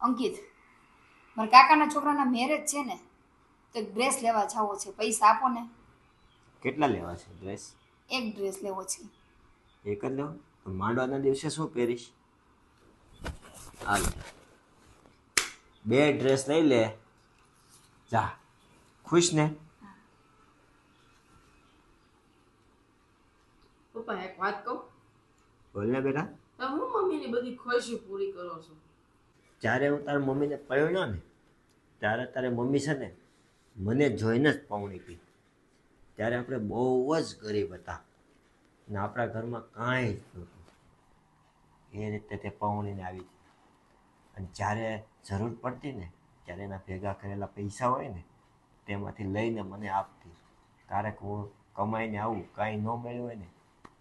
અંકિત, મારા કાકાના છોકરાના મેરેજ છે ને, તો એક ડ્રેસ લેવા જાવો છે. પૈસા આપો ને. કેટલા લેવા છે ડ્રેસ? એક ડ્રેસ લેવો છે. એક જ લેવો? તો માંડવાના દિવસે શું પહેરીશ? હાલ, બે ડ્રેસ લઈ લે. જા, ખુશ ને? પપ્પા એક વાત કહું? બોલ ને બેટા. તમે હું મમ્મીની બધી ખ્વાહિશો પૂરી કરો છો? જ્યારે હું તારી મમ્મીને પરણ્યો ને ત્યારે તારી મમ્મી છે ને મને જોઈને જ પૌણી પી. ત્યારે આપણે બહુ જ ગરીબ હતા ને આપણા ઘરમાં કાંઈ જ નહોતું. એ રીતે તે પૌણીને આવી હતી. અને જ્યારે જરૂર પડતી ને ત્યારે એના ભેગા કરેલા પૈસા હોય ને તેમાંથી લઈને મને આપતી. ક્યારેક હું કમાઈને આવું, કાંઈ ન મળ્યું હોય ને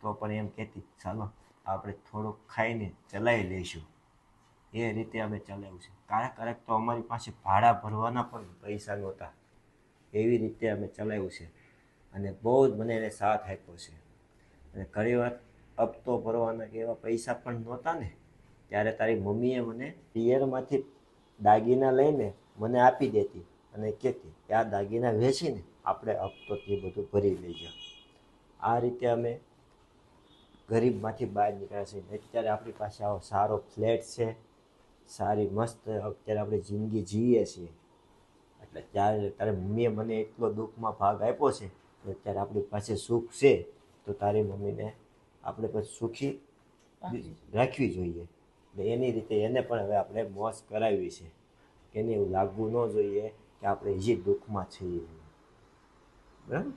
તો પણ એમ કહેતી, ચાલો આપણે થોડુંક ખાઈને ચલાવી લઈશું. એ રીતે અમે ચલાવ્યું છે. ક્યારેક તો અમારી પાસે ભાડા ભરવાના પણ પૈસા નહોતા. એવી રીતે અમે ચલાવ્યું છે. અને બહુ જ મને એને સાથ આપ્યો છે. અને ઘણી વાર હપ્તો ભરવાના કે એવા પૈસા પણ નહોતા ને ત્યારે તારી મમ્મીએ મને પિયરમાંથી દાગીના લઈને મને આપી દેતી અને કહેતી કે આ દાગીના વેચીને આપણે હપ્તોથી બધું ભરી લઈએ. આ રીતે અમે ગરીબમાંથી બહાર નીકળ્યા છીએ. અત્યારે આપણી પાસે આવો સારો ફ્લેટ છે, સારી મસ્ત અત્યારે આપણે જિંદગી જીવીએ છીએ. એટલે ત્યારે તારી મમ્મીએ મને એટલો દુઃખમાં ભાગ આપ્યો છે તો અત્યારે આપણી પાસે સુખ છે તો તારી મમ્મીને આપણે પણ સુખી રાખવી જોઈએ. એટલે એની રીતે એને પણ હવે આપણે મોજ કરાવવી છે. એને એવું લાગવું ન જોઈએ કે આપણે હજી દુઃખમાં છીએ. બરાબર.